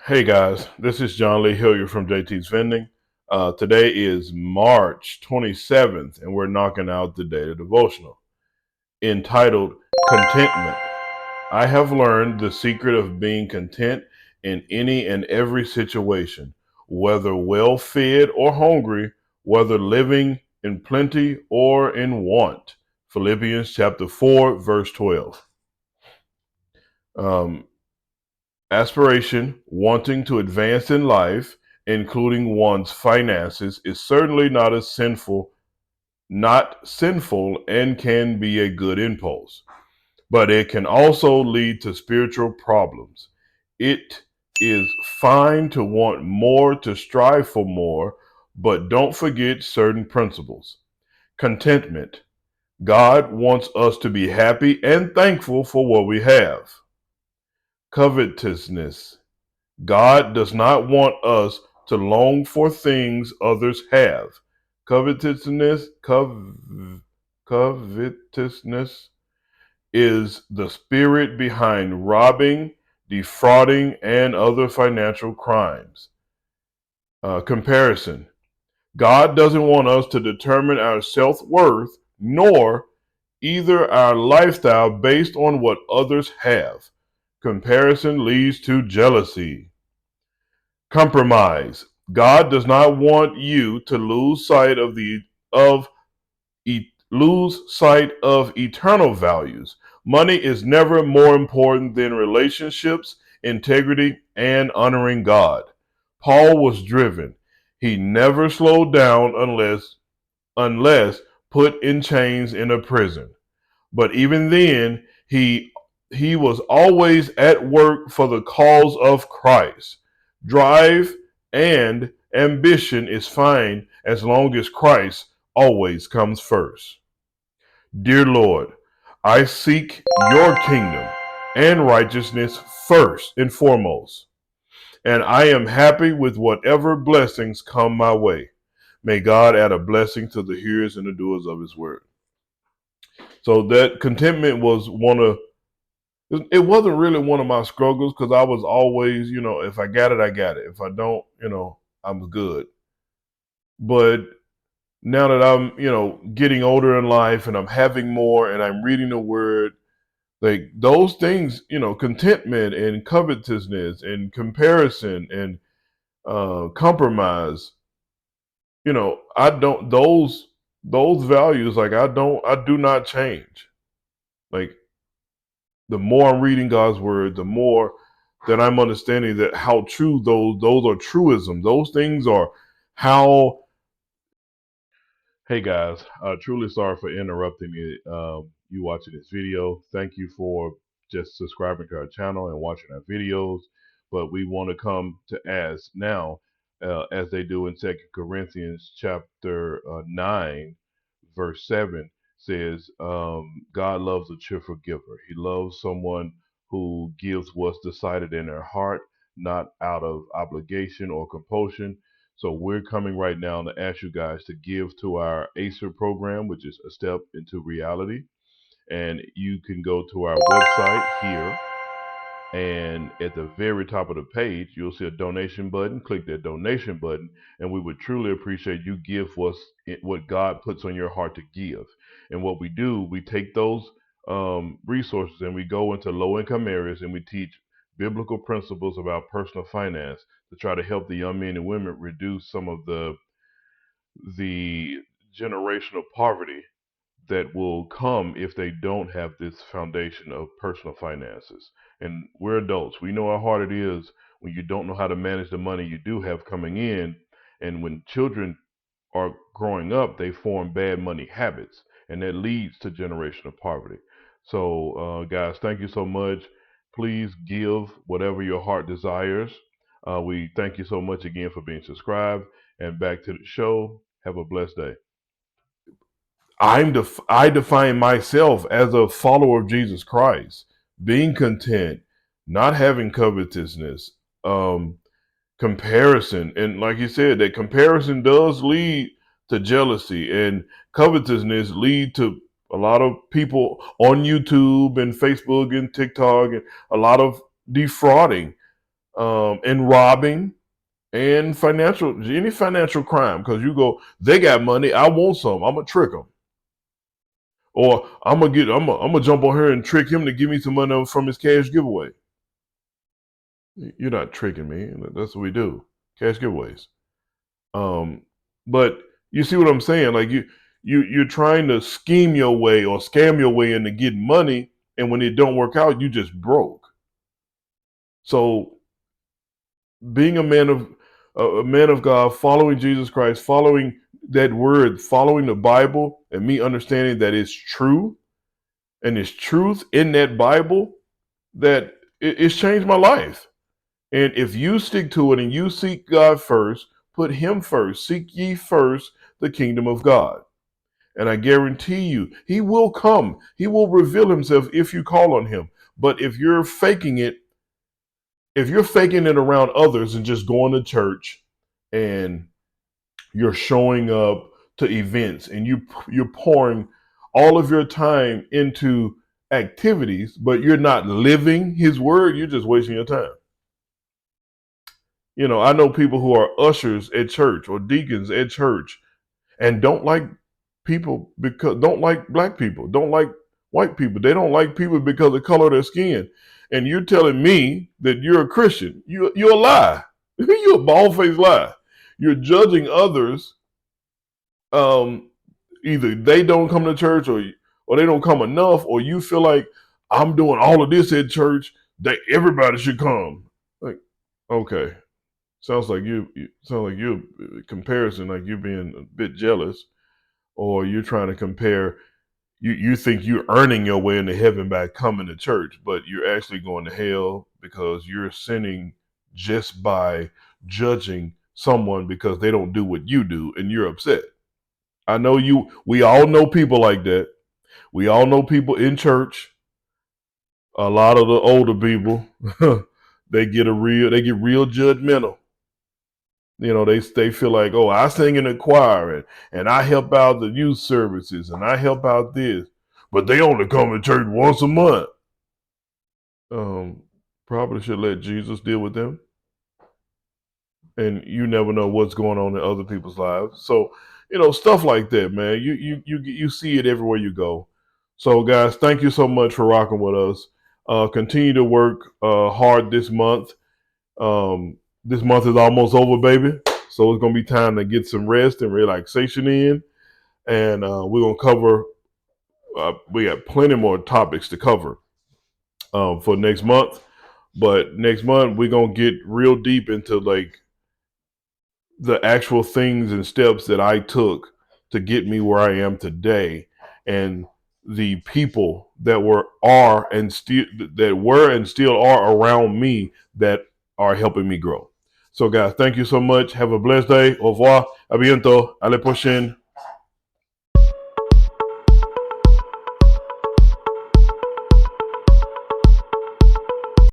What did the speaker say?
Hey guys, this is John Lee Hilliard from JT's Vending. Today is March 27th, and we're knocking out the daily devotional entitled Contentment. I have learned the secret of being content in any and every situation, whether well fed or hungry, whether living in plenty or in want. Philippians chapter 4, verse 12. Um, Aspiration, wanting to advance in life, including one's finances, is certainly not sinful and can be a good impulse, but it can also lead to spiritual problems. It is fine to want more, to strive for more, but don't forget certain principles. Contentment. God wants us to be happy and thankful for what we have. Covetousness. God does not want us to long for things others have. Covetousness, covetousness is the spirit behind robbing, defrauding, and other financial crimes. Comparison. God doesn't want us to determine our self worth nor either our lifestyle based on what others have. Comparison leads to jealousy. Compromise. God does not want you to of lose sight of eternal values. Money is never more important than relationships, integrity, and honoring God. Paul was driven. He never slowed down unless put in chains in a prison. But even then, he was always at work for the cause of Christ. Drive and ambition is fine as long as Christ always comes first. Dear Lord, I seek your kingdom and righteousness first and foremost, and I am happy with whatever blessings come my way. May God add a blessing to the hearers and the doers of his word. So that contentment was it wasn't really one of my struggles because I was always, if I got it, I got it. If I don't, I'm good. But now that I'm, getting older in life and I'm having more and I'm reading the word, like those things, contentment and covetousness and comparison and compromise, I don't those values like I do not change. Like the more I'm reading God's word, the more that I'm understanding that how true those are truism. Those things are how. Hey guys, truly sorry for interrupting you watching this video. Thank you for just subscribing to our channel and watching our videos. But we want to come to ask now, as they do in Second Corinthians chapter 9, verse 7 says, God loves a cheerful giver. He loves someone who gives what's decided in their heart, not out of obligation or compulsion. So we're coming right now to ask you guys to give to our ACER program, which is a step into reality. And you can go to our website here, and at the very top of the page, you'll see a donation button. Click that donation button, and we would truly appreciate you give what God puts on your heart to give. And what we do, we take those resources and we go into low-income areas and we teach biblical principles about personal finance to try to help the young men and women reduce some of the generational poverty that will come if they don't have this foundation of personal finances. And we're adults. We know how hard it is when you don't know how to manage the money you do have coming in. And when children are growing up, they form bad money habits, and that leads to generational poverty. So, guys, thank you so much. Please give whatever your heart desires. We thank you so much again for being subscribed. And back to the show. Have a blessed day. I define myself as a follower of Jesus Christ, being content, not having covetousness, um, comparison, and like you said, that comparison does lead to jealousy, and covetousness lead to a lot of people on YouTube and Facebook and TikTok, and a lot of defrauding. and robbing and any financial crime. Because you go, they got money, I want some. I'm gonna trick them, or I'm gonna jump on here and trick him to give me some money from his cash giveaway. You're not tricking me. That's what we do. Cash giveaways. Um, but you see what I'm saying? Like you're trying to scheme your way or scam your way into getting money, and when it don't work out, you just broke. So being a man of God, following Jesus Christ, following that word, following the Bible, and me understanding that it's true and it's truth in that Bible, that it's changed my life. And if you stick to it and you seek God first, put Him first, seek ye first the kingdom of God. And I guarantee you, He will come. He will reveal Himself if you call on Him. But if you're faking it around others and just going to church and you're showing up to events and you're pouring all of your time into activities, but you're not living His word, you're just wasting your time. I know people who are ushers at church or deacons at church and don't like people because don't like black people, don't like white people. They don't like people because of the color of their skin. And you're telling me that you're a Christian. You're a lie. You're a bald-faced lie. You're judging others. Um, Either they don't come to church or they don't come enough, or you feel like I'm doing all of this at church that everybody should come. Like, okay. Sounds like you're comparison, like you're being a bit jealous, or you're trying to compare. You think you're earning your way into heaven by coming to church, but you're actually going to hell because you're sinning just by judging someone because they don't do what you do, and you're upset. I know you. We all know people like that. We all know people in church. A lot of the older people, they get real judgmental. They feel like, oh, I sing in the choir and I help out the youth services and I help out this, but they only come to church once a month. Um, Probably should let Jesus deal with them, and you never know what's going on in other people's lives. So, stuff like that, man. You see it everywhere you go. So, guys, thank you so much for rocking with us. Continue to work hard this month. Um, this month is almost over, baby. So it's gonna be time to get some rest and relaxation in, and we're gonna cover. We got plenty more topics to cover for next month, but next month we're gonna get real deep into like the actual things and steps that I took to get me where I am today, and the people that were and still are around me that are helping me grow. So, guys, thank you so much. Have a blessed day. Au revoir. A bientôt. À la prochaine.